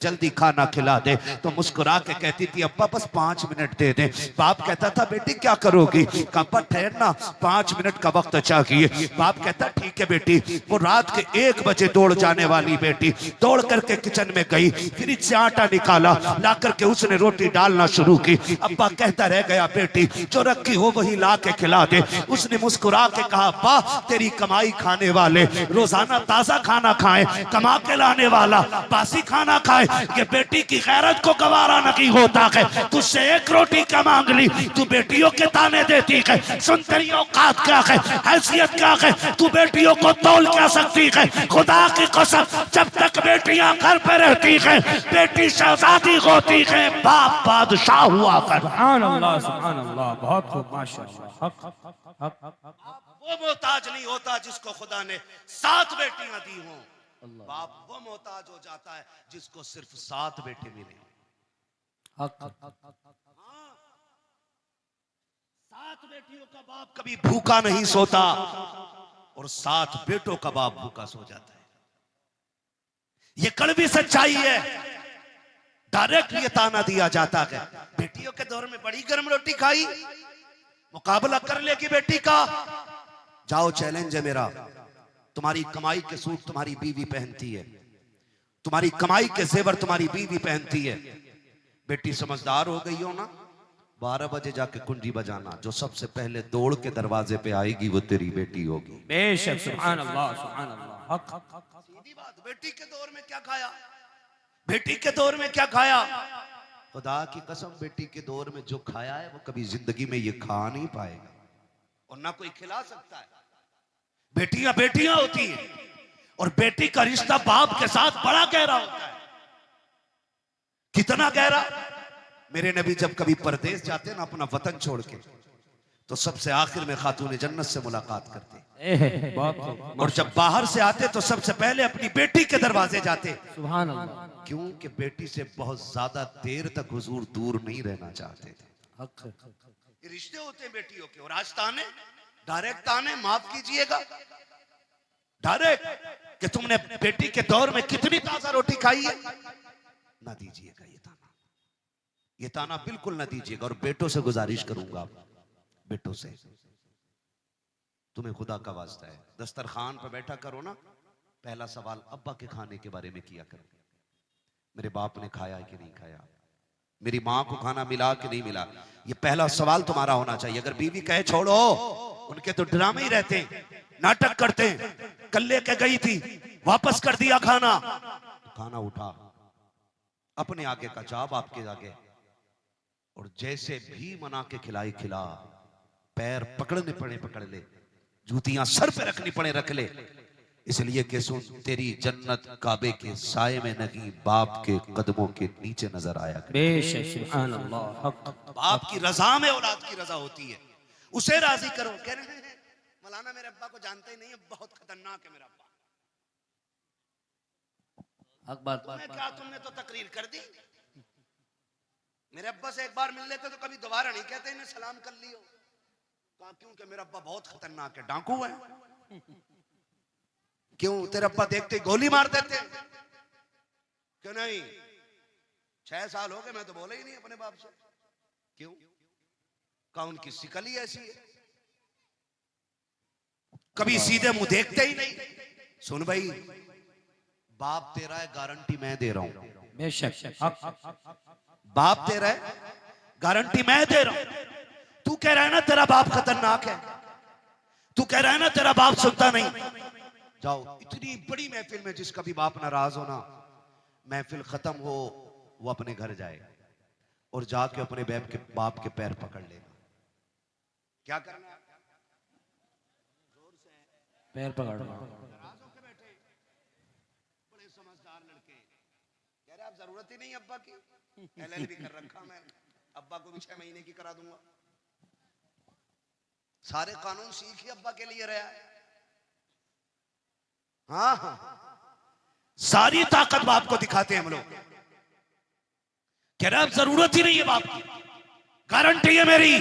जल्दी खाना खिला दे। तो मुस्कुरा के कहती थी अब्बा बस 5 मिनट दे दे। बाप कहता था बेटी क्या करोगी? अब्बा ठहरना 5 मिनट का वक्त चाहिए। बाप कहता ठीक है बेटी। वो रात के 1 बजे दौड़ जाने वाली बेटी दौड़ करके किचन में गई, फ्रिज से आटा निकाला, ला करके उसने रोटी डालना शुरू की। अब्बा कहता रह गया बेटी जो रखी हो वही ला के खिला दे। उसने मुस्कुरा के कहा अब्बा तेरी कमाई खाने वाले रोजाना ताजा खाना खाएं, कमा के लाने वाला बासी खाना खाए। ये बेटी की गैरत को गवारा नहीं होता है। तुझसे 1 रोटी क्या मांग ली, तू बेटियों के ताने देती है। सुन तेरी औकात क्या है, हैसियत क्या है, तू बेटियों को तौल क्या सकती है? खुदा की कसम जब तक बेटियां घर पे रहती है बेटी शहजादी होती है, बाप बादशाह हुआ कर। सुभान अल्लाह सुभान अल्लाह, बहुत खूब माशाअल्लाह। हक हक हक हक। वो मोहताज नहीं होता जिसको खुदा ने 7 बेटियां दी हों। बाप वो मोहताज हो जाता है जिसको सिर्फ 7 बेटे मिले। हक हक हक। 7 बेटियों का बाप कभी भूखा नहीं सोता और 7 बेटों का बाप भूखा सो जाता है। ये कड़वी सच्चाई है। डायरेक्ट ये ताना दिया जाता है बेटियों के दौर में बड़ी गर्म रोटी खाई, मुकाबला कर लेगी बेटी का। जाओ चैलेंज है मेरा, तुम्हारी कमाई के सूट तुम्हारी बीवी पहनती है, तुम्हारी कमाई के जेवर तुम्हारी बीवी पहनती है। बेटी समझदार हो गई हो ना, 12 बजे जाके कुंजी बजाना, जो सबसे पहले दौड़ के दरवाजे पे आएगी वो तेरी बेटी होगी। बेशक सुभान अल्लाह सुभान अल्लाह। हक हक हक। सीधी बात। बेटी के दौर में क्या खाया, बेटी के दौर में क्या खाया? खुदा की कसम बेटी के दौर में जो खाया है वो कभी जिंदगी में ये खा नहीं पाएगा और ना कोई खिला सकता है। बेटियां बेटियां होती हैं और बेटी का रिश्ता बाप के साथ बड़ा गहरा होता है। कितना गहरा? मेरे नबी जब कभी परदेश जाते ना अपना वतन छोड़ के, तो सबसे आखिर में खातून जन्नत से मुलाकात करते और जब बाहर से आते तो सबसे पहले अपनी बेटी के दरवाजे जाते। सुभान अल्लाह। क्योंकि बेटी से बहुत ज्यादा देर तक हुजूर दूर नहीं रहना चाहते थे। हक हक हक। ये रिश्ते होते हैं बेटियों के। और आज ताने, डायरेक्ट ताने, माफ कीजिएगा, डायरेक्ट कि तुमने बेटी के दौर में कितनी ताजा रोटी खाई है, ना दीजिएगा ये ताना। ये ताना बिल्कुल ना दीजिएगा। और बेटों से गुजारिश करूंगा, बेटों से, तुम्हें खुदा का वास्ता है दस्तरखान पर बैठा करो ना, पहला सवाल अब्बा के खाने के बारे में किया करो। मेरे बाप ने खाया कि नहीं खाया, मेरी माँ को खाना मिला कि नहीं मिला, ये पहला सवाल तुम्हारा होना चाहिए। अगर बीवी कहे छोड़ो, उनके तो ड्रामे ही रहते हैं, नाटक करते हैं। कल लेके गई थी, वापस कर दिया खाना, तो खाना उठा, अपने आगे का जवाब आपके आगे, और जैसे भी मना के खिलाई खिला, पैर पकड़ने पड़े पकड़ ले, जूतियां सर पे रखनी पड़े रख ले। इसलिए कि सुन तेरी जन्नत काबे के साये में नहीं, बाप के कदमों के नीचे नजर आया। बेशक सुभान अल्लाह। हक हक। बाप की रजा में औलाद की रजा होती है, उसे राजी करो। कह रहे हैं मौलाना मेरे अब्बा को जानते ही नहीं है, बहुत खतरनाक है मेरा अब्बा। हक बात तुम्हें क्या, तुमने तो तकरीर कर दी। मेरे अब्बा से एक बार मिल लेते तो कभी दोबारा नहीं कहते इन्हें सलाम कर लियो। कहा क्योंकि मेरा अब्बा बहुत खतरनाक है, डाकू है। क्यों? तेरे अब्बा देखते गोली मार देते। क्यों नहीं? 6 साल हो गए मैं तो बोला ही नहीं अपने बाप से। क्यों? कहा उनकी शिकल ही ऐसी है, कभी सीधे मुंह देखते ही नहीं। सुन भाई, बाप तेरा है, गारंटी मैं दे रहा हूं। बेशक। बाप तेरा है, गारंटी मैं दे रहा हूं। तू कह रहा है ना तेरा बाप खतरनाक है, तू कह रहा है ना तेरा बाप सुनता नहीं। जाओ इतनी बड़ी महफिल में जिसका भी बाप नाराज हो ना, महफिल खत्म हो वो अपने घर जाए और जाके अपने बाप के पैर पकड़ लेगा। क्या करना है? जोर से पैर पकड़ लो। नाराज होके बैठे बड़े समझदार लड़के कह रहे आप जरूरत ही नहीं अब्बा की, LLB कर रखा मैं, अब्बा को भी 6 महीने की करा दूंगा। सारे कानून सीख ही अब्बा के लिए रहा है। हाँ, सारी ताकत बाप को दिखाते हैं हम लोग। कह रहे अब जरूरत ही नहीं है बाप की, गारंटी है मेरी,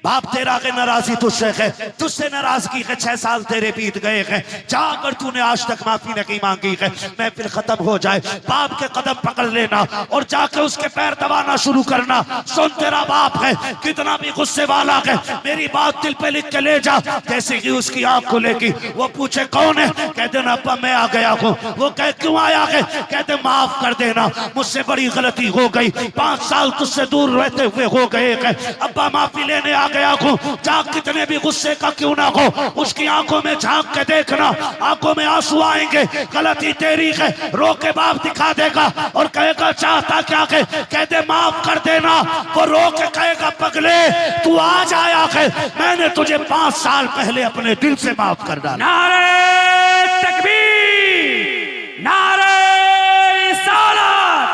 बाप तेरा के नाराजी तुझसे है, तुझसे नाराजगी है, 6 साल तेरे बीत गए हैं, जाकर तूने आज तक माफी नहीं मांगी है, महफिल खत्म हो जाए बाप के कदम पकड़ लेना और जाके उसके पैर दबाना शुरू करना। सुन तेरा बाप है कितना भी गुस्से वाला है, मेरी बात दिल पे लिख के ले जा। जैसे कि उसकी आंख खुलेगी वो पूछे कौन है, कह देना अब्बा मैं आ गया हूँ। वो कहे क्यों आया है, कहते माफ कर देना मुझसे बड़ी गलती हो गई, 5 साल तुझसे दूर रहते हुए हो गए हैं, अब्बा माफी लेने आ गया हूँ। जा कितने भी गुस्से का क्यों ना हो उसकी आंखों में झांक के देखना, आंखों में आंसू आएंगे, गलती तेरी है, रो के बाप दिखा देगा और कहेगा चाहता क्या है, कहते माफ कर देना। वो रो के कहेगा पगले तू आज आया है, मैंने तुझे 5 साल पहले अपने दिल से माफ कर डाला। नारे तकबीर, नारे रिसालत,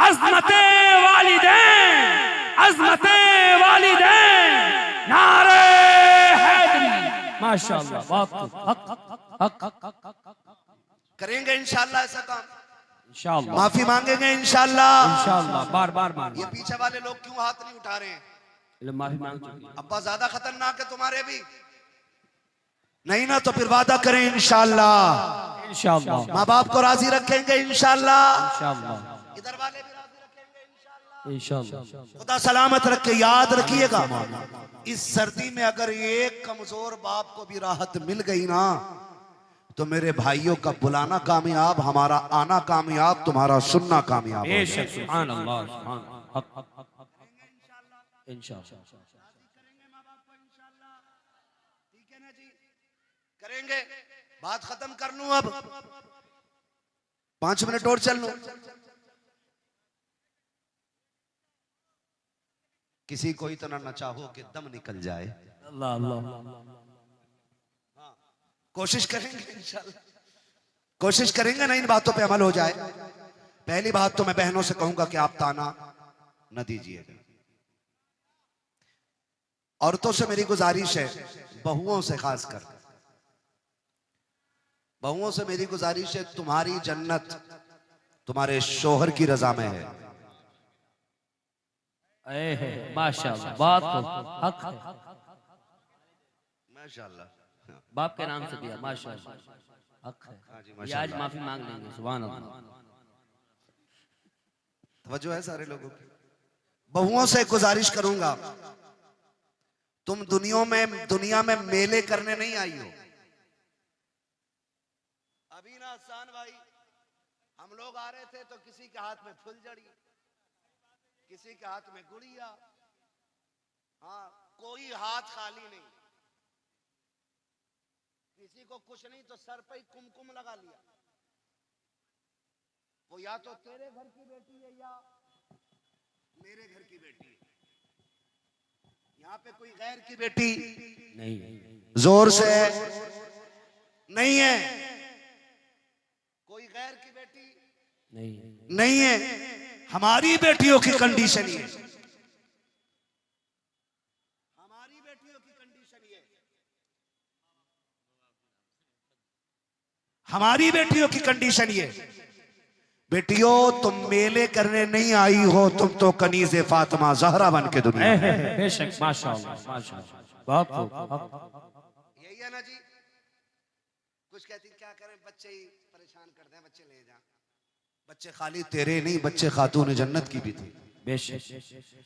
अज़मते वालिदैन, अज़मते वालिदैन, नारे हैदरी। माशाअल्लाह, बहुत हक करेंगे इंशाल्लाह ऐसा काम, इंशाअल्लाह, माफी मांगेंगे इंशाल्लाह। इंशाअल्लाह, बार बार मांग। ये पीछे वाले लोग क्यों हाथ नहीं उठा रहे हैं? माफी मांग चुकी। अब्बा ज्यादा खतरनाक है तुम्हारे भी नहीं ना, तो फिर वादा करें इंशाल्लाह, इंशाअल्लाह, माँ बाप को राजी रखेंगे इंशाल्लाह, इंशाअल्लाह, इधर वाले भी राजी रखेंगे इंशाल्लाह। इंशाअल्लाह। खुदा सलामत रखे। याद रखिएगा इस सर्दी में अगर एक कमजोर बाप को भी राहत मिल गई ना, तो मेरे भाइयों का बुलाना कामयाब, हमारा आना कामयाब, तुम्हारा सुनना कामयाब। बेशक, सुभान अल्लाह, सुभान अल्लाह, इंशाअल्लाह। ठीक है ना जी, करेंगे। बात खत्म कर लूं अब, 5 मिनट और चल लूं। किसी को इतना न चाहो कि दम निकल जाए। अल्लाह अल्लाह, कोशिश करेंगे इंशाल्लाह, कोशिश करेंगे ना इन बातों पे अमल हो जाए। पहली बात तो मैं बहनों से कहूंगा कि आप ताना न दीजिएगा। औरतों से मेरी गुजारिश है, बहुओं से खासकर बहुओं से मेरी गुजारिश है, तुम्हारी जन्नत तुम्हारे शोहर की रजा में है। माशाअल्लाह, बात हक है, माशाअल्लाह, बाप के नाम से दिया, माशाअल्लाह, हक है। ये आज माफी मांग लेंगे, सुभान अल्लाह। तवज्जो है सारे लोगों की। बहुओं से गुजारिश करूंगा, तुम दुनिया में मेले करने नहीं आई हो। अभी ना आसान भाई, हम लोग आ रहे थे तो किसी के हाथ में फुलझड़ी, किसी के हाथ में गुड़िया, हाँ कोई हाथ खाली नहीं, किसी को कुछ नहीं तो सर पे ही कुमकुम लगा लिया। वो या तो तेरे घर की बेटी है या मेरे घर की बेटी है, यहाँ पे कोई गैर की बेटी नहीं, जोर से नहीं है, कोई गैर की बेटी नहीं है, हमारी बेटियों की कंडीशन ये, हमारी बेटियों की कंडीशन ये, हमारी बेटियों की कंडीशन ये। बेटियों तुम मेले करने नहीं आई हो, तुम तो कनीज़े फातिमा ज़हरा बन के दुनिया में। बेशक, माशाअल्लाह, माशाअल्लाह, बाप यही है ना जी। कुछ कहती क्या करें, बच्चे ही परेशान कर दें, बच्चे ले जा। बच्चे खाली तेरे नहीं, बच्चे खातून जन्नत की भी थी। बेशक,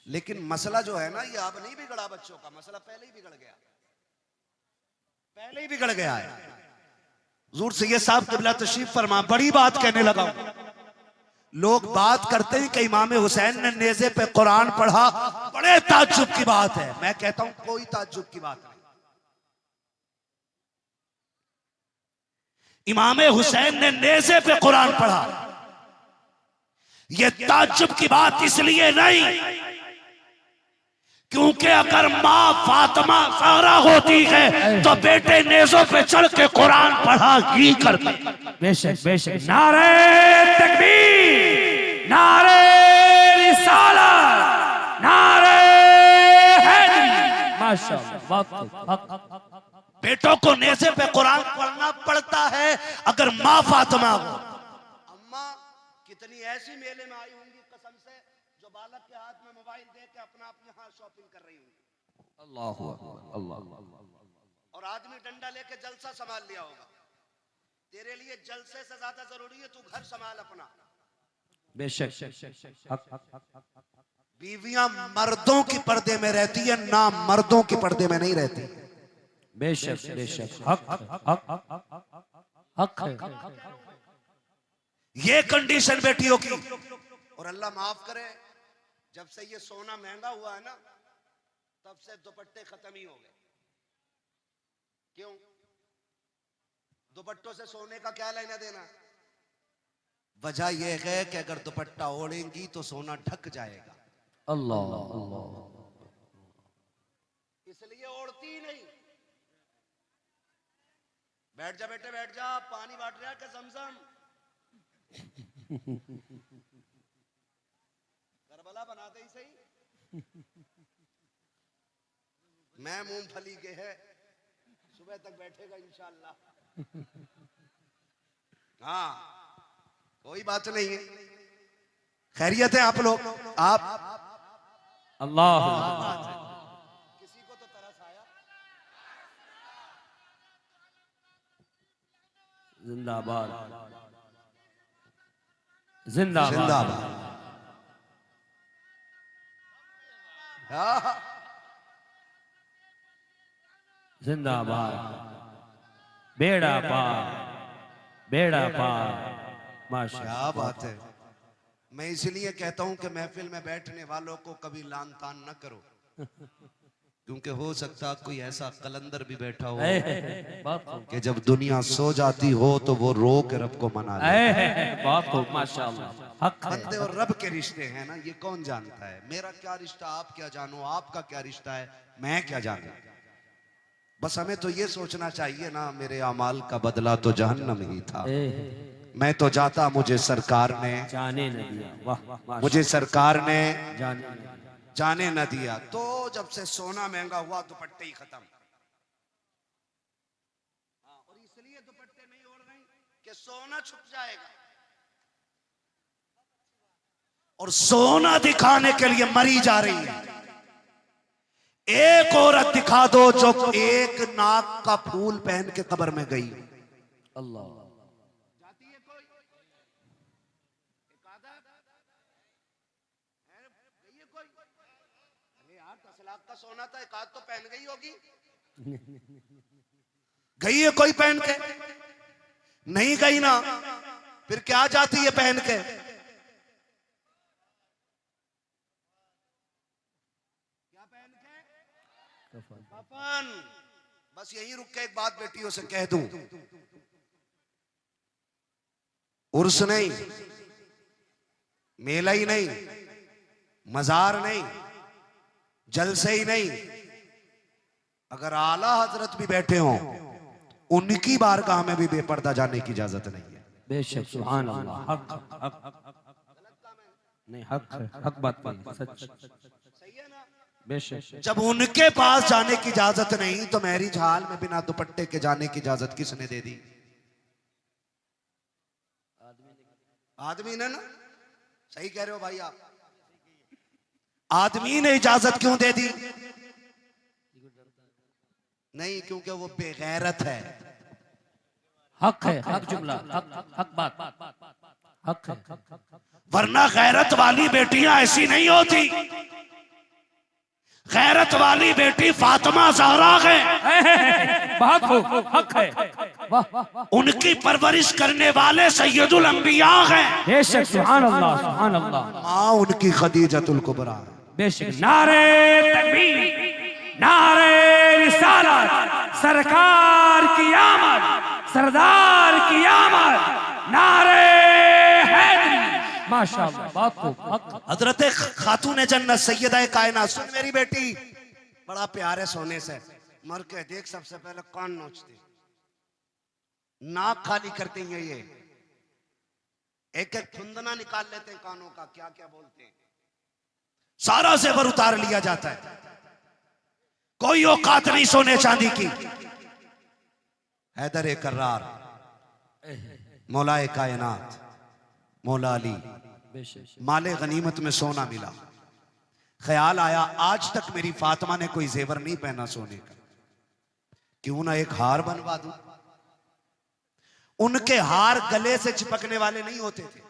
लेकिन मसला जो है ना, ये अब नहीं बिगड़ा बच्चों का, मसला पहले ही बिगड़ गया, पहले ही बिगड़ गया है। हुजूर सैयद साहब क़िबला तशरीफ फरमा, बड़ी बात कहने लगा। लोग बात करते हैं कि इमाम हुसैन ने नेज़े पे कुरान पढ़ा, बड़े ताज्जुब की बात है। मैं कहता हूं कोई ताज्जुब की बात नहीं। इमाम हुसैन ने नेज़े पे कुरान पढ़ा, यह ताज्जुब की बात इसलिए नहीं क्योंकि अगर माँ फातिमा ज़हरा होती है तो बेटे नेज़ों पे चढ़ के कुरान पढ़ा ही करते। बेशक, बेशक, नारे तकबीर, नारे रिसालत, नारे हैदरी। माशाअल्लाह, बात बेटों को नेज़े पे कुरान पढ़ना पड़ता है अगर माँ फातिमा हो। अम्मा कितनी ऐसी मेले में आई होंगी कसम से, जो बालक के हाथ में मोबाइल दे के अपना यहाँ शॉपिंग कर रही होंगी। अल्लाहु अकबर, अल्लाह। और आदमी डंडा लेके जलसा संभाल लिया होगा, तेरे लिए जलसे से ज्यादा जरूरी है तू घर संभाल अपना। बेशक। बीवियां मर्दों की पर्दे में रहती है ना, मर्दों की पर्दे में नहीं रहती। बेशक बेशक, हक है। ये कंडीशन बेटियों की। और अल्लाह माफ करे, जब से ये सोना महंगा हुआ है ना, तब से दुपट्टे खत्म ही हो गए। क्यों? दुपट्टों से सोने का क्या लेना देना? वजह यह है कि अगर दुपट्टा ओढ़ेंगी तो सोना ढक जाएगा, अल्लाह अल्लाह, इसलिए ओढ़ती ही नहीं। बैठ जा बेटे, बैठ जा, पानी बांट रहा है कि ज़मज़म? करबला बना दे ही सही। मैं मूंगफली के है, सुबह तक बैठेगा इंशाअल्लाह। हाँ, कोई बात नहीं है। खैरियत है आप लोग? आप अल्लाह। किसी को तो तरस आया? जिंदाबाद जिंदाबाद जिंदाबाद। हाँ, जिंदाबाद। बेड़ा पार, बेड़ा पार। माशा, क्या बात है। मैं इसलिए कहता हूं कि महफिल में बैठने वालों को कभी लान तान न करो, क्योंकि हो सकता कोई ऐसा कलंदर भी बैठा हो बहुत कि जब दुनिया सो जाती हो तो वो रो के रब को मना ले। बहुत खूब, माशाअल्लाह। हक है। बंदे और रब के रिश्ते हैं ना, ये कौन जानता है? मेरा क्या रिश्ता आप क्या जानो, आपका क्या रिश्ता है मैं क्या जानू। बस हमें तो ये सोचना चाहिए ना, मेरे अमाल का बदला तो जहन्नम ही था। मैं तो जाता, मुझे सरकार ने जाने न दिया। वाह, मुझे सरकार ने जाने न दिया। जाने न दिया। तो जब से सोना महंगा हुआ दुपट्टे ही खत्म। और इसलिए दुपट्टे नहीं ओढ़ रही कि सोना छुप जाएगा, और सोना दिखाने के लिए मरी जा रही है। एक औरत दिखा दो जो एक नाक का फूल पहन के कब्र में गई। अल्लाह। जाती है कोई? एक आधा है, गई है कोई? अरे यार 10 लाख का सोना था, एक आध तो पहन गई होगी। गई है कोई पहन के? नहीं गई ना, फिर क्या जाती है पहन के? क्या पहन के? कफन। बस यही रुक के एक बात बेटियों से कह दूं, उर्स नहीं, मेला ही नहीं, मजार नहीं, जलसे ही नहीं, अगर आला हजरत भी बैठे हों उनकी बारगाह में भी बेपर्दा जाने की इजाजत नहीं है। बेशक, सुभान अल्लाह। हक नहीं, हक है, हक बात नहीं, सच। सही है ना? बेशक। जब उनके पास जाने की इजाजत नहीं तो मैरिज हाल में बिना दुपट्टे के जाने की इजाजत किसने दे दी? आदमी ने ना। सही कह रहे हो भाई आप। आदमी ने इजाजत क्यों दे दी? नहीं, क्योंकि वो बेगैरत है। हक है, हक जुमला, हक बात, हक है। वरना गैरत वाली बेटियां ऐसी नहीं होती। गैरत वाली बेटी फातिमा ज़हरा है। बहुत खूब, हक है। वाह, उनकी परवरिश करने वाले सैयदुल अंबिया हैं। बेशक, सुभान अल्लाह, सुभान अल्लाह। माँ उनकी खदीजतुल कुबरा है। बेशक। नारे तकबीर, नारे रिसालत, सरकार की आमद, सरदार की आमद, नारे हैदरी। माशाअल्लाह, बहुत खूब। हजरत खातून जन्नत सैयदा कायनात। सुन मेरी बेटी, बड़ा प्यार है सोने से, मर के देख सबसे पहले कान नोचती, नाक खाली करती हैं, ये एक एक फुंदना निकाल लेते हैं कानों का, क्या क्या बोलते हैं, सारा जेवर उतार लिया जाता है। कोई औकात नहीं सोने चांदी की। हैदर कर्रार, मौलाए कायनात, मौला अली, माले गनीमत में सोना मिला, ख्याल आया आज तक मेरी फातिमा ने कोई जेवर नहीं पहना सोने का, क्यों ना एक हार बनवा दूं। उनके हार गले से चिपकने वाले नहीं होते थे,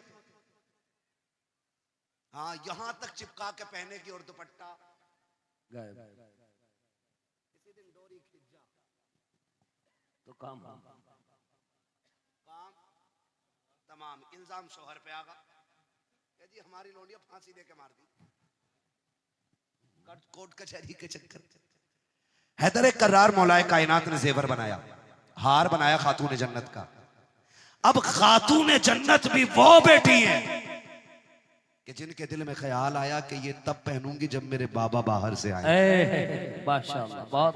हाँ यहां तक चिपका के पहने की, और दुपट्टा गायब। किसी दिन डोरी खिंच जा तो काम तमाम इल्जाम शोहर पे आगा कि जी हमारी लोनिया फांसी दे के मार दी, कोर्ट कचहरी के चक्कर। हैदर कर्रार मौलाए कायनात ने जेवर बनाया, हार बनाया खातून जन्नत का। अब खातून जन्नत भी वो बेटी है कि जिनके दिल में ख्याल आया कि ये तब पहनूंगी जब मेरे बाबा बाहर से आए। माशाअल्लाह, बहुत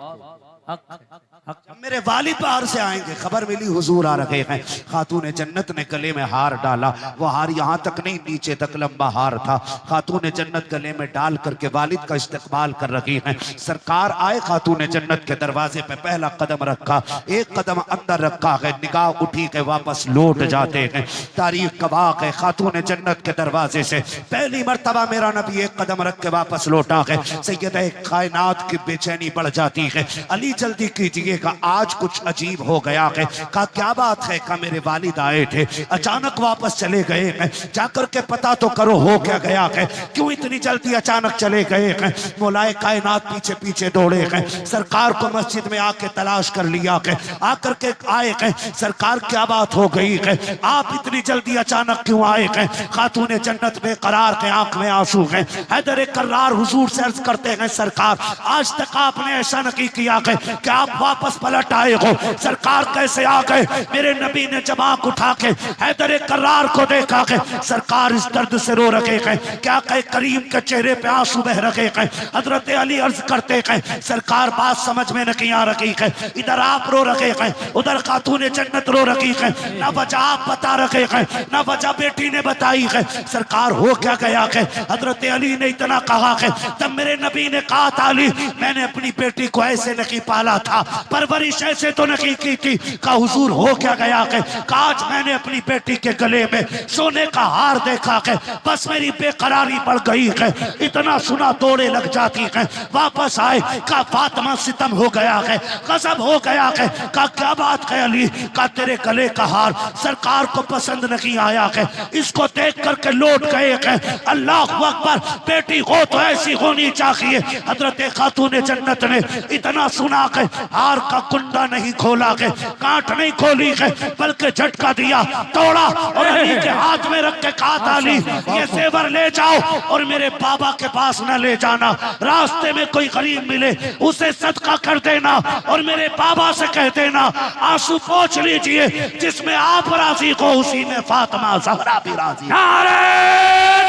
हक हक। जब मेरे वालिद बाहर से आएंगे, खबर मिली हुजूर आ रहे हैं। खातून जन्नत ने गले में हार डाला, वो हार यहाँ तक नहीं नीचे तक लंबा हार था। खातून जन्नत गले में डाल करके वालिद का इस्तकबाल कर रही हैं। सरकार आए खातून जन्नत के दरवाजे पे, पहला कदम रखा, एक कदम अंदर रखा है, निगाह उठी के वापस लौट जाते हैं। तारीख गवाह है खातून जन्नत के दरवाजे से पहली मर्तबा मेरा नबी एक कदम रख के वापस लौटा है। सैयद कायनात की बेचैनी बढ़ जाती है। अली जल्दी कीजिएगा, आज कुछ अजीब हो गया है। कहा क्या बात है? कहा मेरे वालिद आए थे, अचानक वापस चले गए हैं, जाकर के पता तो करो हो क्या गया है, क्यों इतनी जल्दी अचानक चले गए हैं। मौलाए कायनात पीछे पीछे दौड़े हैं, सरकार को मस्जिद में आके तलाश कर लिया है, आकर के आए हैं। सरकार क्या बात हो गई है, आप इतनी जल्दी अचानक क्यों आए हैं? खातून जन्नत बेकरार के आंख में आंसू हैं। हैदर कर्रार हुजूर से अर्ज करते हैं, सरकार आज तक आपने ऐसा नहीं किया है कि आप वापस पलट आए हो, सरकार कैसे आ गए? मेरे नबी ने जब आंख उठा के हैदर कर्रार को देखा है, सरकार इस दर्द से रो रहे हैं, क्या कहे करीम के चेहरे पे आंसू बह रहे हैं। हजरत अली अर्ज करते हैं, सरकार बात समझ में नहीं आ रही है, इधर आप रो रहे हैं, उधर खातून जन्नत रो रही है, ना वजह आप बता रहे हैं, ना वजह बेटी ने बताई है। सरकार हो क्या गया है? हजरत अली ने इतना कहा है, तब मेरे नबी ने कहा था अली मैंने अपनी बेटी को ऐसे नहीं पाला था, परवरिश ऐसे तो नहीं की थी। कहा हुजूर हो क्या गया है? आज मैंने अपनी बेटी के गले में सोने का हार देखा है, बस मेरी बेकरारी बढ़ गई है, इतना सुना दौड़े लग जाती है। वापस आए, कहा फातिमा सितम हो गया है, गजब हो गया है। कहा क्या बात है अली? कहा तेरे गले का हार सरकार को पसंद नहीं आया है, इसको देख करके लौट गए हैं। अल्लाह अकबर, बेटी हो तो ऐसी होनी चाहिए। हजरत खातून जन्नत ने इतना सुना के हार का कुंडा नहीं खोला के, कांट नहीं खोली के, बल्कि झटका दिया, तोड़ा और अली के हाथ में रख के कहा था अली ये जेवर ले जाओ और मेरे बाबा के पास न ले जाना, रास्ते में कोई गरीब मिले उसे सदका कर देना और मेरे बाबा से कह देना आंसू पोंछ लीजिए, जिसमें आप राजी हो उसी में फातिमा ज़हरा भी राजी। नारे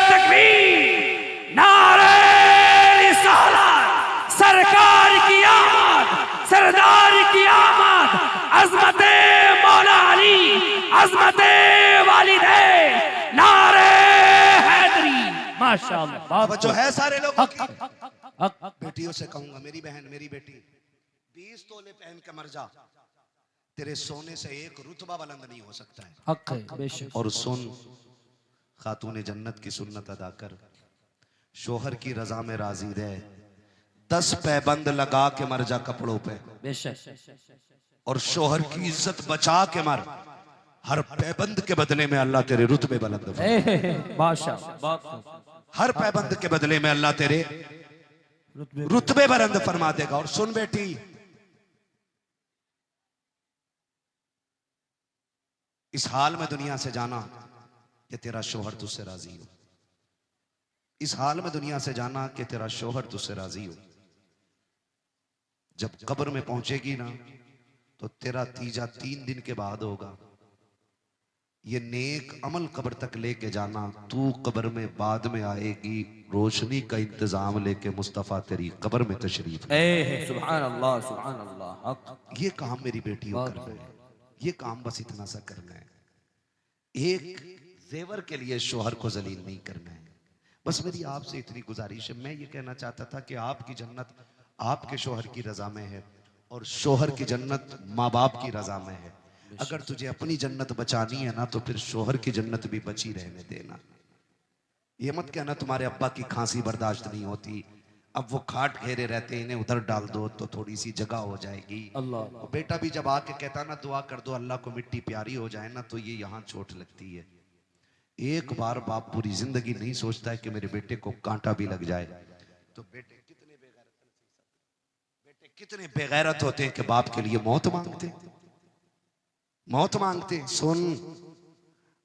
तकबीर, नारे रिसालत, सरकार की आमद, सरदार की आमद, अज़मते मौला अली, अज़मते वालिदैन, नारे हैदरी। माशाअल्लाह, जो है सारे लोग हक। बेटियों से कहूंगा, मेरी बहन मेरी बेटी 20 तोले पहन के मर जा, तेरे सोने से एक रुतबा बुलंद नहीं हो सकता है। हक है बेशक। और सुन, खातून जन्नत की सुन्नत अदा कर, शोहर की रजा में राजी रहे, 10 पैबंद लगा के मर जा कपड़ों पे बेशक। और शोहर की इज्जत बचा के मर, हर पैबंद के बदले में अल्लाह तेरे रुतबे बुलंद बादशाह, हर पैबंद के बदले में अल्लाह तेरे रुतबे बुलंद फरमा देगा। और सुन बेटी, इस हाल में दुनिया से जाना कि तेरा शोहर तुझसे राजी हो, इस हाल में दुनिया से जाना कि तेरा शोहर तुझसे राजी हो। जब कब्र में पहुंचेगी ना तो तेरा तीजा 3 दिन के बाद होगा। ये नेक अमल कब्र तक लेके जाना, तू कब्र में बाद में आएगी, रोशनी का इंतजाम लेके मुस्तफा तेरी कब्र में तशरीफ। सुभान अल्लाह, सुभान अल्लाह। ये काम मेरी बेटी को करना है, ये काम बस इतना सा करना है। एक जेवर के लिए शोहर को जलील नहीं करना है। बस मेरी आपसे इतनी गुजारिश है। मैं ये कहना चाहता था कि आपकी जन्नत आपके शोहर की रजा में है और शोहर की जन्नत माँ बाप की रजा में है। अगर तुझे अपनी जन्नत बचानी है ना तो फिर शोहर की जन्नत भी बची रहने देना। ये मत कहना तुम्हारे अब्बा की खांसी बर्दाश्त नहीं होती, अब वो खाट घेरे रहते हैं, इन्हें उधर डाल दो तो थोड़ी सी जगह हो जाएगी। अल्लाह। और बेटा भी जब आके कहता ना दुआ कर दो अल्लाह को मिट्टी प्यारी हो जाए ना, तो ये यहाँ चोट लगती है। एक बार बाप पूरी जिंदगी नहीं सोचता है कि मेरे बेटे को कांटा भी लग जाए। तो बेटे कितने बेगैरत होते हैं कि बाप के लिए मौत मांगते, मौत मांगते। सुन,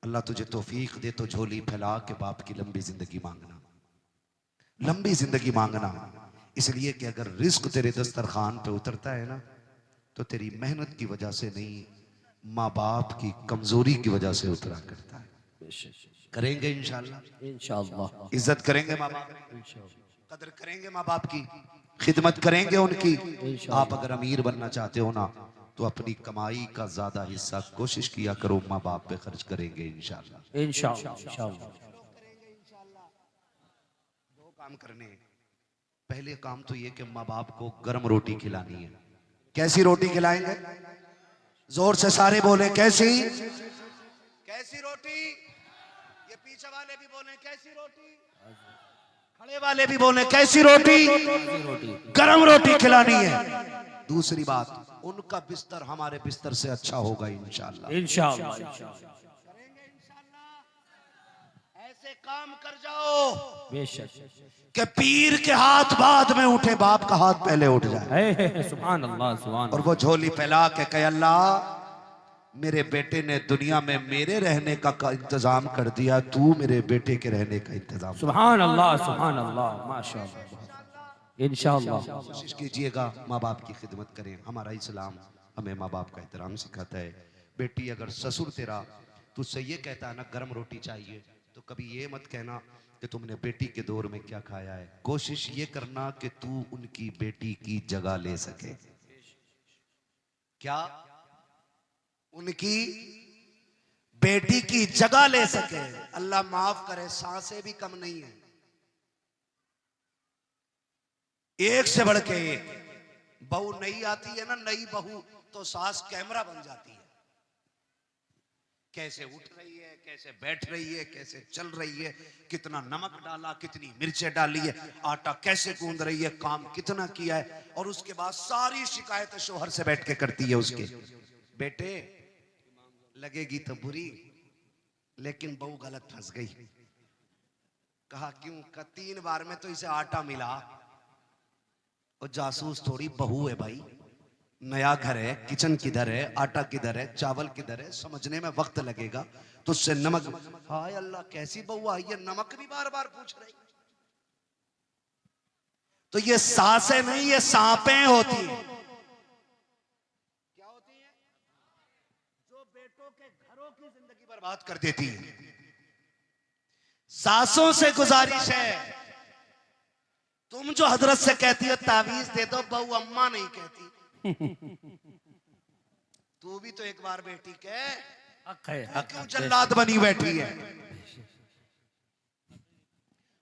अल्लाह तुझे तौफीक दे तो झोली फैला के बाप की लंबी जिंदगी मांगना, लंबी जिंदगी मांगना। इसलिए कि अगर रिस्क तेरे दस्तरखान पे उतरता है ना, तो तेरी मेहनत की वजह से नहीं, माँ बाप की कमजोरी की वजह से उतरा करता है। करेंगे इंशाल्लाह, इंशाल्लाह इज्जत करेंगे माँ बाप, कदर करेंगे माँ बाप की, खिदमत करेंगे उनकी। आप अगर अमीर बनना चाहते हो ना, तो अपनी कमाई का ज्यादा हिस्सा कोशिश किया करो माँ बाप पे खर्च करेंगे इंशाल्लाह, इंशाल्लाह। दो काम करने हैं। पहले काम तो ये कि माँ बाप को गर्म रोटी खिलानी है। कैसी रोटी खिलाएंगे? जोर से सारे बोले, कैसी? कैसी रोटी? ये पीछे वाले भी बोले कैसी रोटी, खड़े वाले भी बोले कैसी रोटी? गरम रोटी खिलानी है। दूसरी बात, उनका बिस्तर हमारे बिस्तर से अच्छा होगा इंशाल्लाह, इंशाल्लाह। करेंगे इंशाल्लाह। ऐसे काम कर जाओ बेशक कि पीर के हाथ बाद में उठे, बाप का हाथ पहले उठ जाए। सुभान अल्लाह, सुभान। और वो झोली फैला के कहे अल्लाह मेरे बेटे ने दुनिया में मेरे रहने का इंतजाम कर दिया, तू मेरे बेटे के रहने का इंतजाम। सुभान अल्लाह, सुभान अल्लाह, माशाअल्लाह। इंशाअल्लाह कोशिश कीजिएगा माँ बाप की खिदमत करें। हमारा इस्लाम हमें माँ बाप का एहतराम सिखाता है। बेटी अगर ससुर तेरा तुझसे ये कहता है ना गर्म रोटी चाहिए, तो कभी ये मत कहना कि तुमने बेटी के दौर में क्या खाया है। कोशिश ये करना कि तू उनकी बेटी की जगह ले सके। क्या? उनकी बेटी की जगह ले सके। अल्लाह माफ करे, सांसें भी कम नहीं है, एक से बढ़ के एक। बहू नई आती है ना, नई बहू, तो सास कैमरा बन जाती है। कैसे उठ रही है, कैसे बैठ रही है, कैसे चल रही है, कितना नमक डाला, कितनी मिर्चें डाली है, आटा कैसे गूंद रही है, काम कितना किया है। और उसके बाद सारी शिकायतें शोहर से बैठ के करती है उसके। बेटे लगेगी तो बुरी, लेकिन बहू गलत फंस गई। कहा क्यों? का 3 बार में तो इसे आटा मिला। और जासूस थोड़ी बहू है भाई, नया घर है, किचन किधर है, आटा किधर है, चावल किधर है, समझने में वक्त लगेगा। तो उससे नमक, हाय अल्लाह कैसी बहू आई है, नमक भी बार बार पूछ रही। तो ये सासें नहीं, ये सांपें होती हैं। क्या होती हैं? जो बेटों के घरों की जिंदगी बर्बाद कर देती है। सासों से गुजारिश है, तुम जो हजरत से कहती हो तावीज दे दो, बहू अम्मा नहीं कहती। तू भी तो एक बार बेटी के क्यों जल्लाद बनी बैठी है?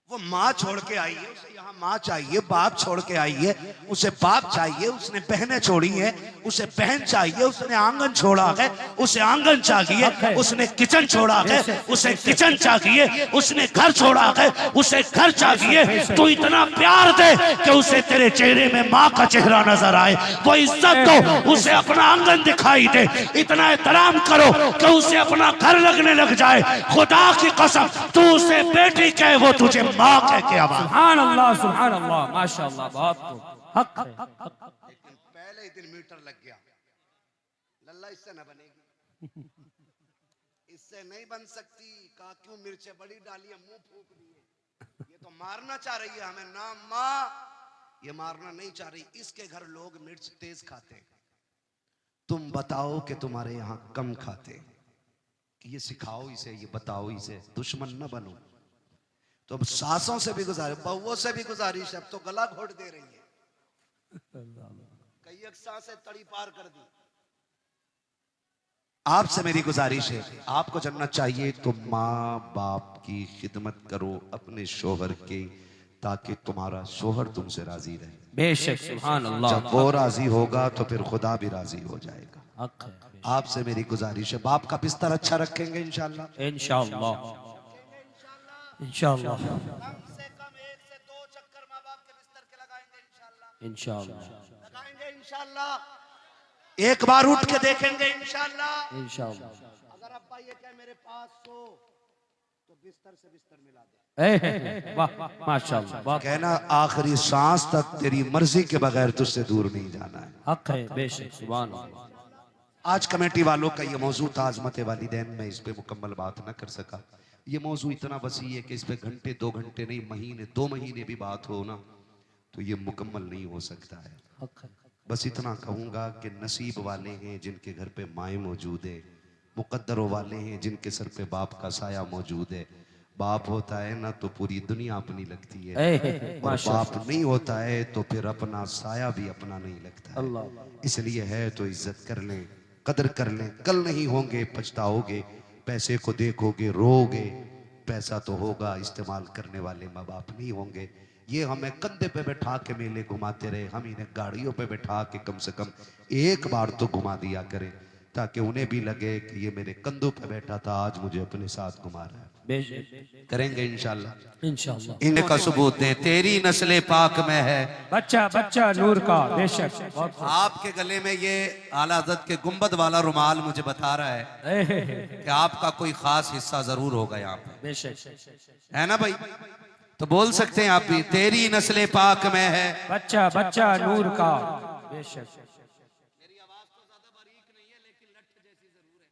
वो माँ छोड़ के आई है, उसे यहाँ माँ चाहिए, बाप छोड़ के आई है, उसे बाप चाहिए, उसने बहनें छोड़ी हैं, उसे बहन चाहिए, उसने आंगन छोड़ा है, उसे आंगन चाहिए, उसने किचन छोड़ा है, उसे किचन चाहिए, उसने घर छोड़ा है, उसे घर चाहिए। तो इतना प्यार दे कि उसे तेरे चेहरे में माँ का चेहरा नजर आए, वो इज्जत दो, उसे अपना आंगन दिखाई दे, इतना एहतराम करो कि उसे अपना घर लगने लग जाए। खुदा की कसम, तू उसे बेटी कहे, वो तुझे माँ कह के आवाज। सुभान अल्लाह, माशाअल्लाह, बहुत हक है। लेकिन पहले ही दिन मीटर लग गया, लल्ला इससे न बनेगी, इससे नहीं बन सकती। कहा क्यों? मिर्चें बड़ी डाली है, मुंह फूक दिए। ये तो मारना चाह रही है हमें ना माँ, ये मारना नहीं चाह रही। इसके घर लोग मिर्च तेज खाते हैं, तुम बताओ कि तुम्हारे यहाँ कम खाते। कि ये सिखाओ इसे, ये बताओ इसे, दुश्मन न बनो। तो अब सासों से भी गुजारिश, बहुओं से भी गुजारिश, अब तो गला घोट दे रही है, कई एक सांसें तड़ी पार कर दी। आपसे मेरी गुजारिश है, आपको जन्नत चाहिए तो माँ बाप की खिदमत करो अपने शोहर के, ताकि तुम्हारा शोहर तुमसे राजी रहे। बेशक, सुभान अल्लाह। जब वो राजी होगा तो फिर खुदा भी राजी हो जाएगा। आपसे मेरी गुजारिश है, बाप का बिस्तर अच्छा रखेंगे इंशाल्लाह, इंशाअल्लाह, इंशाअल्लाह। कम से कम 1 से 2 चक्कर माँ बाप के बिस्तर के इंशाअल्लाह लगाएंगे इंशाअल्लाह। एक बार उठ के देखेंगे इंशाअल्लाह। इंशाअल्लाह। अगर अब्बा ये कहे मेरे पास सो तो बिस्तर से बिस्तर मिला दे। वाह माशाअल्लाह। बहुत कहना आखिरी सांस तक तेरी मर्जी के बगैर तुझसे दूर नहीं जाना है। हक है, बेशक, सुभान अल्लाह। आज कमेटी वालों का ये मौजू था आज़मत वालिदैन, में इस पे मुकम्मल बात न कर सका। ये मौजू इतना वसी है कि इस पे घंटे 2 घंटे नहीं, महीने 2 महीने भी बात हो ना तो ये मुकम्मल नहीं हो सकता है। हक है। बस इतना कहूँगा कि नसीब वाले हैं जिनके घर पे माएँ मौजूद है, मुकद्दरों वाले हैं जिनके सर पे बाप का साया मौजूद है। बाप होता है ना तो पूरी दुनिया अपनी लगती है, और बाप नहीं होता है तो फिर अपना साया भी अपना नहीं लगता है। अल्लाह। इसलिए है तो इज्जत कर लें, कदर कर लें। कल नहीं होंगे पछताओगे, पैसे को देखोगे रोओगे। पैसा तो होगा, इस्तेमाल करने वाले माँ बाप नहीं होंगे। ये हमें कंधे पे बैठा के मेले घुमाते रहे, हम इन्हें गाड़ियों पे बैठा के कम से कम एक बार तो घुमा दिया करें, ताकि उन्हें भी लगे कि ये मेरे कंधों पे बैठा था, आज मुझे अपने साथ घुमा रहा है। करेंगे इंशाल्लाह। इंशाअल्लाह। इनका सबूत दे, तेरी नस्ले पाक में है बच्चा बच्चा नूर का, बेशक। आपके गले में ये आला हज़रत के गुंबद वाला रुमाल मुझे बता रहा है कि आपका कोई खास हिस्सा जरूर होगा यहाँ पे, बेशक, है ना भाई? तो बोल सकते हैं आप भी, तेरी नस्ले पाक में है बच्चा बच्चा नूर का, बेशक। मेरी आवाज तो ज्यादा बारीक नहीं है, लेकिन लठ जैसी जरूर है।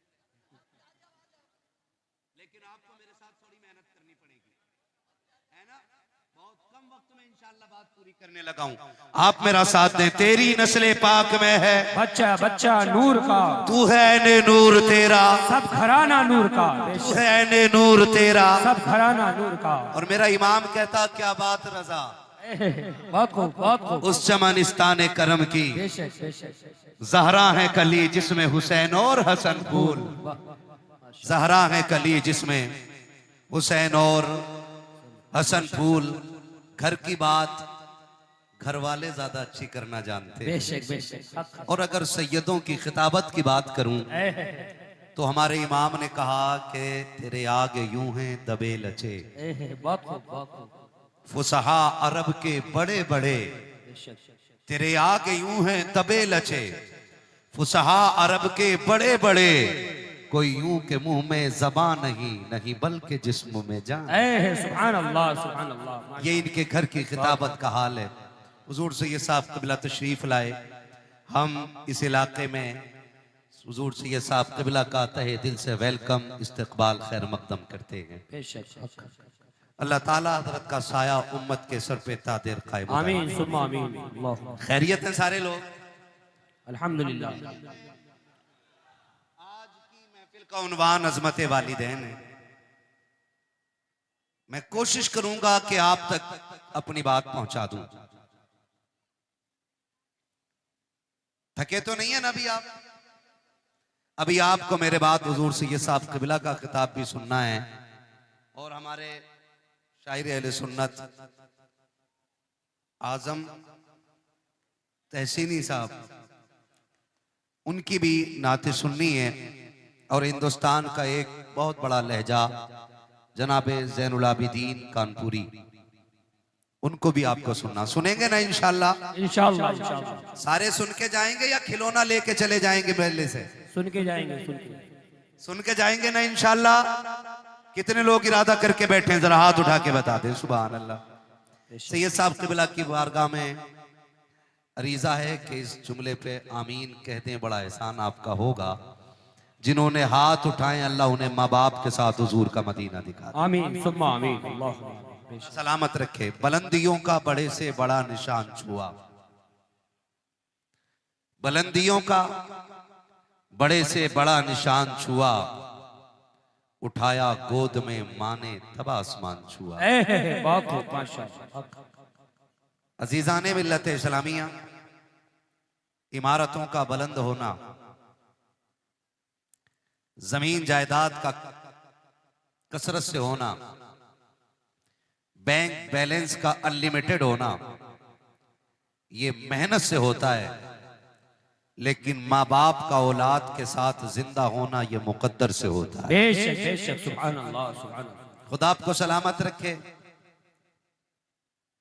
लेकिन आपको मेरे साथ थोड़ी मेहनत करनी पड़ेगी, है ना? बहुत कम वक्त में इंशाअल्लाह बात पूरी करने लगा हूं। आप मेरा साथ दें। तेरी नस्ले पाक में है बच्चा बच्चा नूर का, तू है ने नूर तेरा, सब घराना नूर का, तू है ने नूर तेरा, सब घराना नूर का। और मेरा इमाम कहता क्या बात रजा, बहुत खूब, बहुत खूब। उस चमनिस्तान करम की बेशक बेशक। जहरा है कली जिसमें हुसैन और हसन फूल। जहरा है कली जिसमें हुसैन और हसन फूल। घर की बात घर वाले ज्यादा अच्छी करना जानते हैं। बेशक बेशक। और अगर सैयदों की खिताबत की बात करूं तो हमारे इमाम ने कहा कि तेरे आगे यूं हैं दबे लचे, बहुत खूब, बहुत खूब। फुसहा अरब के बड़े बड़े, तेरे आगे यूं हैं दबे लचे, फुसहा अरब के बड़े बड़े, कोई यूं के मुंह में ज़बान नहीं, नहीं बल्कि जिस्म में जान। सुभान अल्लाह, सुभान अल्लाह। ये इनके घर की खिताबत का हाल है। हुजूर सैयद साहब क़िबला तशरीफ लाए, हम इस इलाके में हुजूर सैयद साहब क़िबला का तहे दिल से वेलकम, इस्तकबाल, खैर मकदम करते हैं। अल्लाह ताला हज़रत का साया उम्मत के सर पे तादेर कायम। आमीन सुम्मा आमीन। खैरियत है सारे लोग? अल्हम्दुलिल्लाह। आज की महफिल का उन्वान अज़मत वालिदैन है। मैं कोशिश करूंगा कि आप तक अपनी बात पहुंचा दूं। थके तो नहीं है ना अभी आप? अभी आपको मेरे बाद हुजूर सैयद साहब क़िबला का खिताब भी सुनना है, और हमारे शायर अहले सुन्नत आजम तहसीनी साहब, उनकी भी नाते सुननी है। और हिंदुस्तान का एक बहुत बड़ा लहजा जनाबे ज़ैनुल आबिदीन कानपुरी, उनको भी आपको सुनना। सुनेंगे ना इंशाल्लाह? इंशाल्लाह इंशाल्लाह। सारे सुन के जाएंगे या खिलौना लेके चले जाएंगे महल्ले से? सुन के जाएंगे, सुन के जाएंगे ना इंशाल्लाह? कितने लोग इरादा करके बैठे हैं, जरा हाथ उठा के बता दें। सुभान अल्लाह। सैयद साहब क़िबला की बारगाह में अरीजा है कि इस जुमले पे आमीन कह दें, बड़ा एहसान आपका होगा। जिन्होंने हाथ उठाए अल्लाह उन्हें माँ बाप के साथ हुजूर का मदीना दिखा। आमीन सुम्मा आमीन। अल्लाह सलामत रखे। बुलंदियों का बड़े से बड़ा निशान छुआ, बुलंदियों का बड़े से बड़ा निशान छुआ, उठाया गोद में माने तब आसमान छुआ। अजीजाने मिल्लत इस्लामिया, इमारतों का बुलंद होना, जमीन जायदाद का कसरत से होना, बैंक बैलेंस का अनलिमिटेड होना, ये मेहनत से होता है। लेकिन माँ बाप का औलाद के साथ जिंदा होना ये मुकद्दर से होता है। बेशक बेशक। सुभान अल्लाह, सुभान अल्लाह। खुदा आपको सलामत रखे।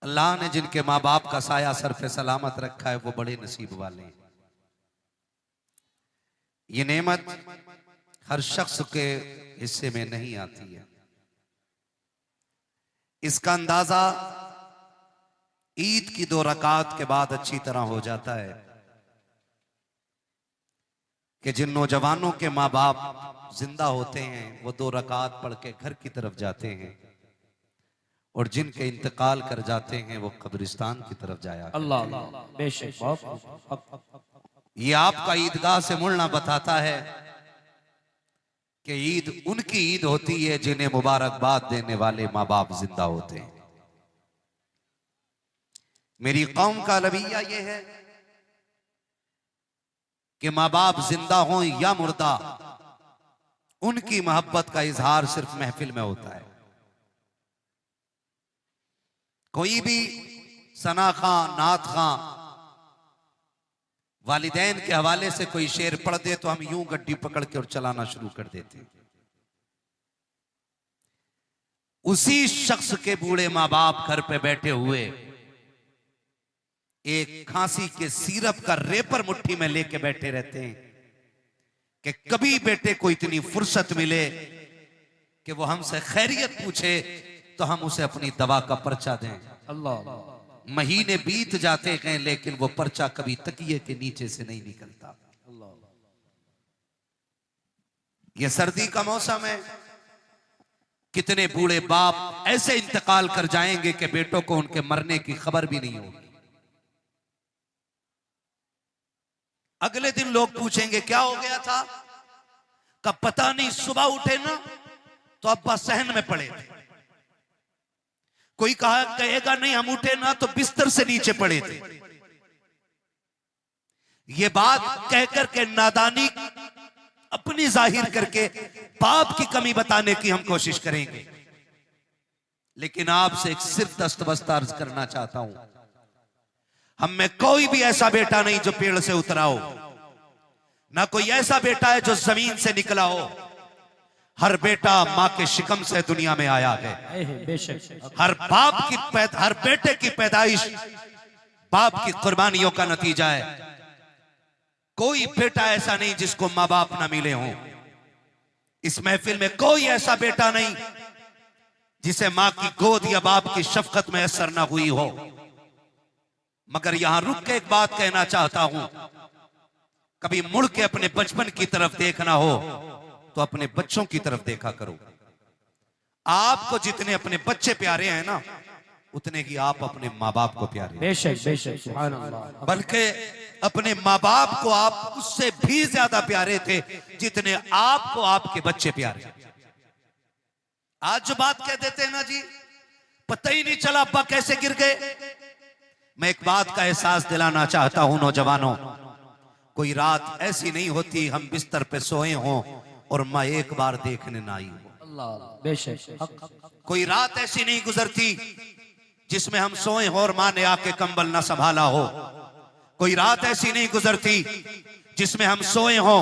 अल्लाह ने जिनके माँ बाप का साया सर पे सलामत रखा है वो बड़े नसीब वाले हैं। ये नेमत हर शख्स के हिस्से में नहीं आती है। इसका अंदाजा ईद की 2 रकात के बाद अच्छी तरह हो जाता है कि जिन नौजवानों के माँ बाप जिंदा होते हैं वो 2 रकात पढ़ के घर की तरफ जाते हैं और जिनके इंतकाल कर जाते हैं वो कब्रिस्तान की तरफ जाया। अल्लाह अल्लाह बेशक। ये आपका ईदगाह से मुड़ना बताता है कि ईद उनकी ईद होती है जिन्हें मुबारकबाद देने वाले माँ बाप जिंदा होते हैं। मेरी कौम का रवैया ये है कि माँ बाप जिंदा हों या मुर्दा, उनकी मोहब्बत का इजहार सिर्फ महफिल में होता है। कोई भी सना खां, नात खां वालिदैन के हवाले से कोई शेर पढ़ दे तो हम यूं गड्डी पकड़ के और चलाना शुरू कर देते। उसी शख्स के बूढ़े माँ बाप घर पे बैठे हुए एक खांसी के सिरप का रेपर मुट्ठी में लेके बैठे रहते हैं कि कभी बेटे को इतनी फुर्सत मिले कि वो हमसे खैरियत पूछे तो हम उसे अपनी दवा का पर्चा दें। अल्लाह। महीने बीत जाते हैं लेकिन वो पर्चा कभी तकिए के नीचे से नहीं निकलता। ये सर्दी का मौसम है, कितने बूढ़े बाप ऐसे इंतकाल कर जाएंगे कि बेटों को उनके मरने की खबर भी नहीं होगी। अगले दिन लोग पूछेंगे क्या हो गया था, कब पता नहीं, सुबह उठे ना तो अब्बा सहन में पड़े थे। कोई कहेगा नहीं हम उठे ना तो बिस्तर से नीचे पड़े थे। ये बात कहकर के नादानी अपनी जाहिर करके बाप की कमी बताने की हम कोशिश करेंगे। लेकिन आपसे एक सिर्फ दस्तबस्त अर्ज करना चाहता हूं, हम में कोई भी ऐसा बेटा नहीं जो पेड़ से उतरा हो, ना कोई ऐसा बेटा है जो जमीन से निकला हो। हर बेटा मां के शिकम से दुनिया में आया है। हर हर बेटे की पैदाइश बाप की कुर्बानियों का नतीजा है। कोई बेटा ऐसा नहीं जिसको माँ बाप ना मिले हों। इस महफिल में कोई ऐसा बेटा नहीं जिसे मां की गोद या बाप की शफकत में असर ना हुई हो। मगर यहां रुक के एक बात कहना चाहता हूं, कभी मुड़ के अपने बचपन की तरफ देखना हो तो अपने बच्चों की तरफ देखा करो। आपको जितने अपने बच्चे प्यारे हैं ना, उतने ही आप अपने माँ बाप को प्यारे। बेशक बेशक, सुभान अल्लाह। बल्कि अपने माँ बाप को आप उससे भी ज्यादा प्यारे थे जितने आपको आपके बच्चे प्यारे। आज जो बात कह देते हैं ना जी, पता ही नहीं चला अब्बा कैसे गिर गए। मैं एक बात का एहसास दिलाना चाहता हूं नौजवानों, कोई रात ऐसी नहीं होती हम बिस्तर पे सोए हों और माँ एक बार देखने ना आई हो। अल्लाह बेशक। कोई रात ऐसी नहीं गुजरती जिसमें हम सोए हो और माँ ने आके कंबल ना संभाला हो। कोई रात ऐसी नहीं गुजरती जिसमें हम सोए हो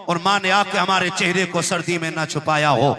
और माँ ने आके हमारे चेहरे को सर्दी में ना छुपाया हो।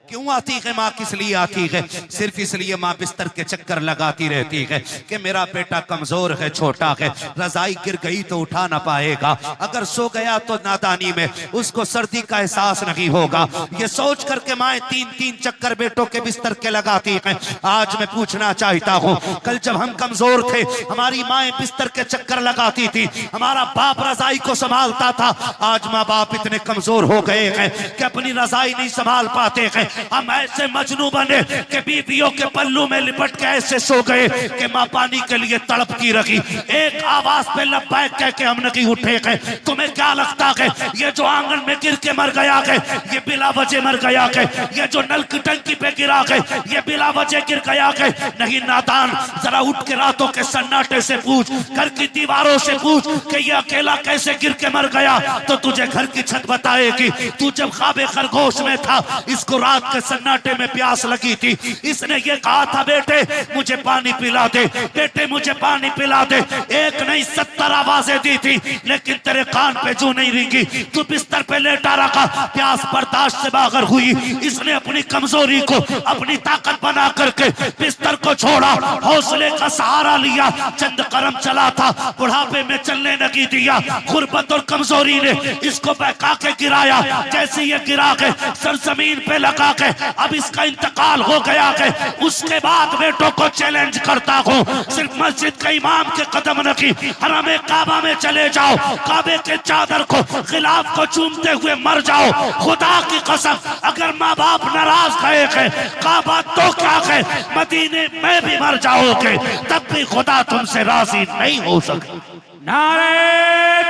क्यों आती है माँ, किस लिए आती है? सिर्फ इसलिए माँ बिस्तर के चक्कर लगाती रहती है कि मेरा बेटा कमजोर है, छोटा है, रजाई गिर गई तो उठा ना पाएगा, अगर सो गया तो नादानी में उसको सर्दी का एहसास नहीं होगा। ये सोच करके माँ 3-3 चक्कर बेटों के बिस्तर के लगाती है। आज मैं पूछना चाहता हूँ, कल जब हम कमजोर थे हमारी माँ बिस्तर के चक्कर लगाती थी, हमारा बाप रजाई को संभालता था। आज माँ बाप इतने कमजोर हो गए हैं कि अपनी रजाई नहीं संभाल पाते हैं। हम ऐसे मजनू बने कि बीवियों के पल्लू में लिपट के ऐसे सो गए कि माँ पानी के लिए तड़पती रही। एक आवाज पे लब्बैक कह के हम नहीं उठे गए। तुम्हें क्या लगता है ये जो आंगन में गिर के मर गया है ये बिला वजह मर गया है? ये जो नल की टंकी पे गिरा है ये बिला वजह गिर गया है? नहीं नादान, जरा उठ के रातों के सन्नाटे से पूछ, घर की दीवारों से पूछ कि ये अकेला कैसे गिर के मर गया, तो तुझे घर की छत बताएगी। तू जब ख्वाबे खरगोश में था इसको रात रात के सन्नाटे में प्यास लगी थी, इसने ये कहा था बेटे मुझे पानी पिला दे, बेटे मुझे पानी पिला दे। एक नहीं 70 आवाजें दी थी, लेकिन तेरे कान पे जू नहीं रेंगी। तू बिस्तर पे लेटा रखा, प्यास बर्दाश्त से बाहर हुई। इसने अपनी कमजोरी को अपनी ताकत बना करके बिस्तर को छोड़ा, हौसले का सहारा लिया। चंद कदम चला था, बुढ़ापे में चलने नहीं दिया। गुर्बत और कमजोरी ने इसको बहका के गिराया। जैसे ये गिरा के सरजमीन पे लगा के अब इसका इंतकाल हो गया के उसके बाद बेटों को चैलेंज करता हूँ, सिर्फ मस्जिद के इमाम के कदम नकी हरम काबा में चले जाओ, काबे के चादर को खिलाफ को चूमते हुए मर जाओ। खुदा की कसम अगर माँ बाप नाराज गए के काबा तो क्या है, मदीने में भी मर जाओगे तब भी खुदा तुमसे राजी नहीं हो सके। नारे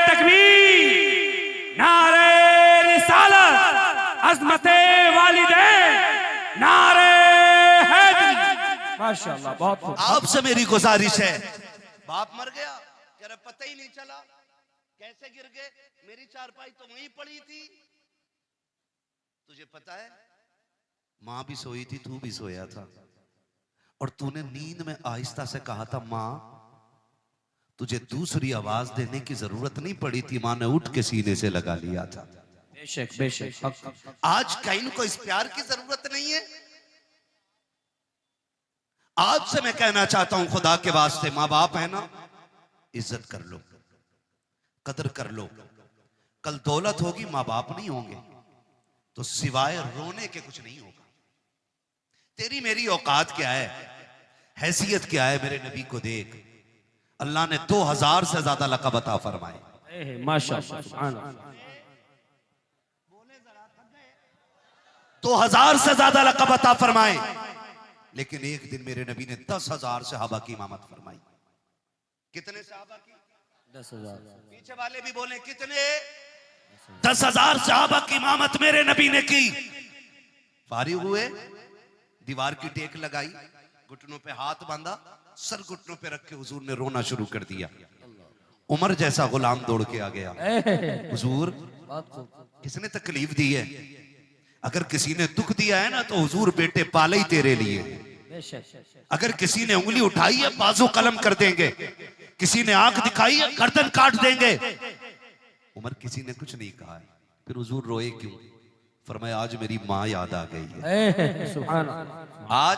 तकबीर, नारे रिसालत, अज़मते वालिदैन, नारे हैदरी। माशाअल्लाह, बहुत खूब। आपसे मेरी गुजारिश है, बाप मर गया तेरा पता ही नहीं चला, कैसे गिर गए? मेरी चारपाई तो वहीं पड़ी थी। तुझे पता है माँ भी सोई थी, तू भी सोया था, और तूने नींद में आहिस्ता से कहा था माँ, तुझे दूसरी आवाज देने की जरूरत नहीं पड़ी थी, माँ ने उठ के सीने से लगा लिया था। बेशक बेशक। आज कैन को इस प्यार की जरूरत नहीं है। आज से मैं कहना चाहता हूं खुदा के वास्ते, माँ बाप है ना, इज्जत कर लो, कदर कर लो। कल दौलत होगी, माँ बाप नहीं होंगे तो सिवाय रोने के कुछ नहीं होगा। तेरी मेरी औकात क्या है, हैसियत क्या है? मेरे नबी को देख, अल्लाह ने 2000 से ज्यादा लक़ब अता फरमाए। माशाअल्लाह, सुभान अल्लाह। 2000 से ज्यादा लक़ब अता फरमाए, लेकिन एक दिन मेरे नबी ने 10,000 सहाबा की इमामत फरमाई। कितने सहाबा की? 10,000। पीछे वाले भी बोले कितने? 10,000 सहाबा की इमामत मेरे नबी ने की। फारिग हुए, दीवार की टेक लगाई, घुटनों पे हाथ बांधा, सर घुटनों पे रख के हुजूर ने रोना शुरू कर दिया। उमर जैसा गुलाम दौड़ के आ गया, हुजूर किसने तकलीफ दी है? अगर किसी ने दुख दिया है ना तो हुजूर बेटे पाले ही तेरे लिए। अगर किसी ने उंगली उठाई है बाजू कलम कर देंगे, किसी ने आंख दिखाई है गर्दन काट देंगे। उमर किसी ने कुछ नहीं कहा है, फिर हुजूर रोए क्यों? फरमाया आज मेरी माँ याद आ गई है, सुभान अल्लाह। आज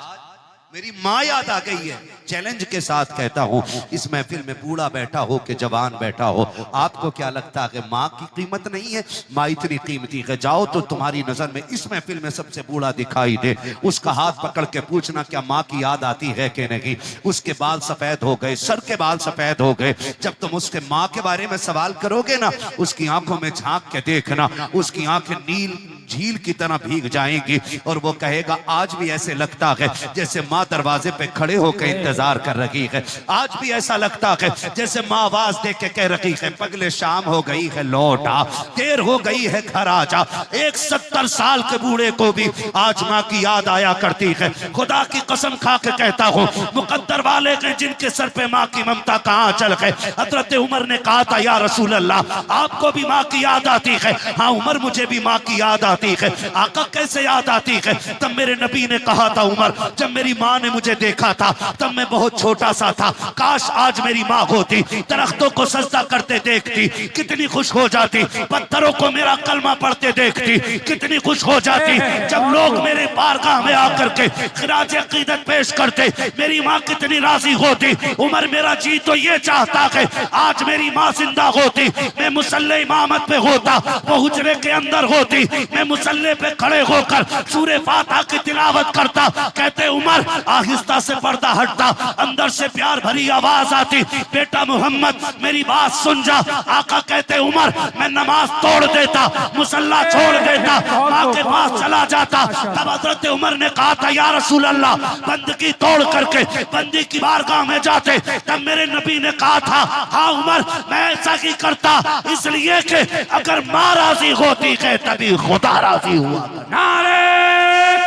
मेरी माँ याद आ गई है। चैलेंज के साथ कहता हूँ, इस महफिल में बूढ़ा बैठा हो कि जवान बैठा हो, आपको क्या लगता है कि माँ की कीमत नहीं है? माँ इतनी कीमती है, जाओ तो तुम्हारी नजर में इस महफिल में सबसे बूढ़ा दिखाई दे, उसका हाथ पकड़ के पूछना क्या माँ की याद आती है कि नहीं। उसके बाल सफेद हो गए, सर के बाल सफेद हो गए, जब तुम उसके माँ के बारे में सवाल करोगे ना, उसकी आंखों में झांक के देखना, उसकी आंखें नील झील की तरह भीग जाएंगी, और वो कहेगा आज भी ऐसे लगता है जैसे माँ दरवाजे पे खड़े होकर इंतजार कर रही है। आज भी ऐसा लगता है जैसे माँ आवाज दे के कह रही है पगले शाम हो गई है लौट आ, देर हो गई है घर आ जा। एक 70 साल के बूढ़े को भी आज माँ की याद आया करती है। खुदा की कसम खा के कहता हूँ, मुकद्दर वाले के जिनके सर पे माँ की ममता कहाँ चल गए। हजरत उमर ने कहा था या रसूल अल्लाह आपको भी माँ की याद आती है? हाँ उमर मुझे भी माँ की याद आती है। आका कैसे याद आती है? तब मेरे नबी ने कहा था उमर जब मेरी माँ ने मुझे देखा था तब मैं बहुत छोटा सा था, काश आज मेरी माँ होती, दरख्तों को सजदा करते देखती कितनी खुश हो जाती, पत्थरों को मेरा कलमा पढ़ते देखती कितनी खुश हो जाती, जब लोग मेरे बारगाह में आकर के खिराज अकीदत पेश करते मेरी माँ कितनी राजी होती। उमर मेरा जी तो ये चाहता है आज मेरी माँ जिंदा होती, मैं मुसल्ले इमामत पे होता, वो हुजरे के अंदर होती, मैं मुसल्ले पे खड़े होकर सूरे फातिहा की तिलावत करता। कहते उमर आहिस्ता से पर्दा हटता, अंदर से प्यार भरी आवाज आती बेटा मोहम्मद मेरी बात सुन जा। आका कहते उमर मैं नमाज तोड़ देता, मुसल्ला छोड़ देता, माँ के पास चला जाता। तब हजरत उमर ने कहा था या रसूल अल्लाह बंदगी तोड़ करके बंदी की बारगाह में जाते। तब मेरे नबी ने कहा था हाँ उमर मैं ऐसा ही करता, इसलिए कि अगर माँ राजी होती है तभी खुदा राजी हुआ। नारे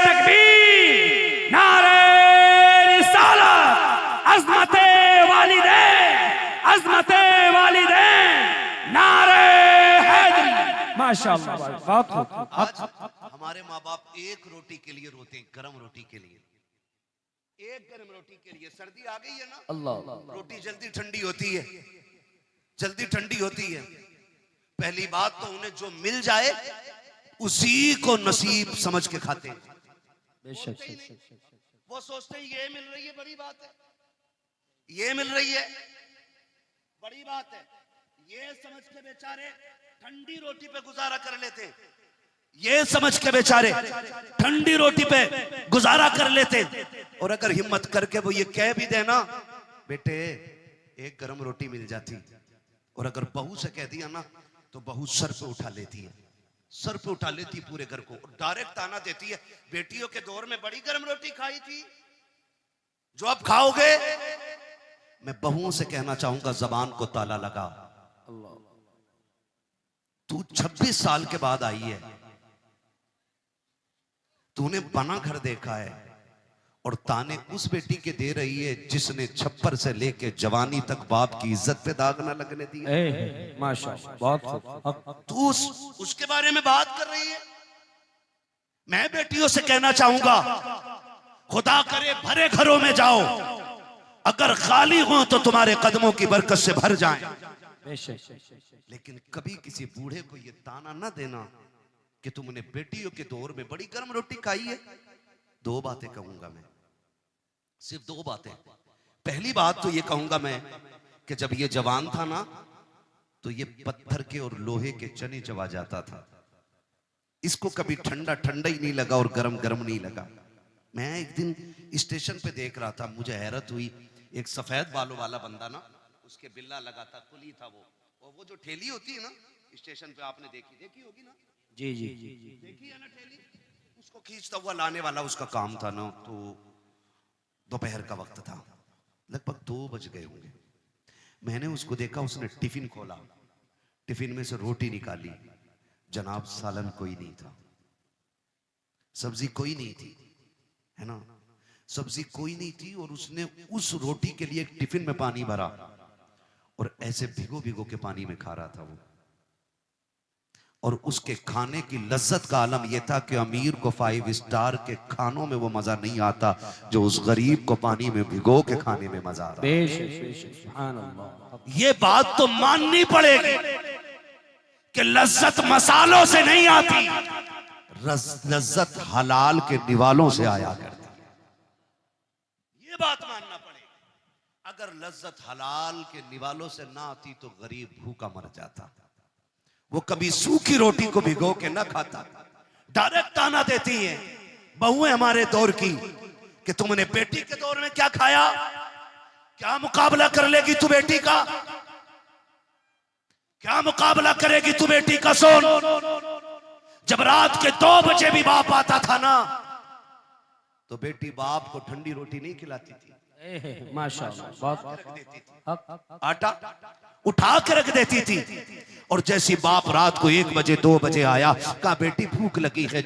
तकबीर, नारे रिसालत, अज़मते वालिदैन, अज़मते वालिदैन, नारे हैदरी। माशाअल्लाह, बहुत खूब। हमारे माँ बाप एक रोटी के लिए रोते हैं, गर्म रोटी के लिए, एक गर्म रोटी के लिए। सर्दी आ गई है ना, अल्लाह रोटी जल्दी ठंडी होती है, जल्दी ठंडी होती है। पहली बात तो उन्हें जो मिल जाए उसी को नसीब समझ के खाते हैं। बेशक वो सोचते हैं ये मिल रही है बड़ी बात है, ये मिल रही है बड़ी बात है, ये समझ के बेचारे ठंडी रोटी पे गुजारा कर लेते हैं, ये समझ के बेचारे ठंडी रोटी पे गुजारा कर लेते हैं। और अगर हिम्मत करके वो ये कह भी देना बेटे एक गर्म रोटी मिल जाती, और अगर बहू से कह दिया ना तो बहू सर पे उठा लेती है, सर पे उठा लेती है पूरे घर को, और डायरेक्ट ताना देती है बेटियों के दौर में बड़ी गर्म रोटी खाई थी जो अब खाओगे। मैं बहुओं से कहना चाहूंगा जबान को ताला लगा। तू 26 साल के बाद आई है, तूने बना घर देखा है, और ताने उस बेटी के दे रही है जिसने छप्पर से लेके जवानी तक बाप की इज्जत पे दाग ना लगने दी। माशाअल्लाह, बहुत खूब। तू उसके बारे में बात कर रही है। मैं बेटियों से कहना चाहूंगा खुदा करे भरे घरों में जाओ, अगर खाली हो तो तुम्हारे कदमों की बरकत से भर जाएं। लेकिन कभी किसी बूढ़े को ये ताना ना देना कि तुमने बेटियों के दौर में बड़ी गर्म रोटी खाई है। दो बातें कहूंगा मैं, सिर्फ दो बातें। पहली बात तो ये कहूंगा मैं कि जब ये जवान था ना तो ये पत्थर के और लोहे के चने चबा जाता था, इसको कभी ठंडा ठंडा ही नहीं लगा और गरम गरम नहीं लगा। मैं एक दिन स्टेशन पे देख रहा था, मुझे हैरत हुई, एक सफेद बालों वाला बंदा ना, उसके बिल्ला लगा था, कुली था वो, और वो जो ठेली होती है ना स्टेशन पे, आपने देखी होगी ना? जी जी देखी है ना ठेली, उसको खींचता हुआ लाने वाला उसका काम था ना। तो दोपहर का वक्त था, लगभग 2 बज गए होंगे। मैंने उसको देखा, उसने टिफिन खोला, टिफिन में से रोटी निकाली, जनाब सालन कोई नहीं था, सब्जी कोई नहीं थी, है ना, सब्जी कोई नहीं थी, और उसने उस रोटी के लिए एक टिफिन में पानी भरा और ऐसे भिगो भिगो के पानी में खा रहा था वो। और उसके खाने की लज्जत का आलम यह था कि अमीर को 5 स्टार के खानों में वो मजा नहीं आता जो उस गरीब को पानी में भिगो के खाने में मजा आ रहा। ये बात तो माननी पड़ेगी कि लज्जत मसालों से नहीं आती, लज्जत हलाल के निवालों से आया करती है। ये बात मानना पड़ेगा। अगर लज्जत हलाल के निवालों से ना आती तो गरीब भूखा मर जाता। वो कभी सूखी रोटी को भिगो के ना खाता। डायरेक्ट ताना देती हैं बहुएं हमारे दौर की कि तुमने बेटी के दौर में क्या खाया, क्या मुकाबला कर लेगी तू बेटी का, क्या मुकाबला करेगी तू बेटी का। सोन, जब रात के 2 बजे भी बाप आता था ना तो बेटी बाप को ठंडी रोटी नहीं खिलाती थी, माशाअल्लाह, आटा उठा के रख देती थी। और जैसी बाप रात को 1 बजे 2 बजे आया, कहा बेटी भूख लगी है,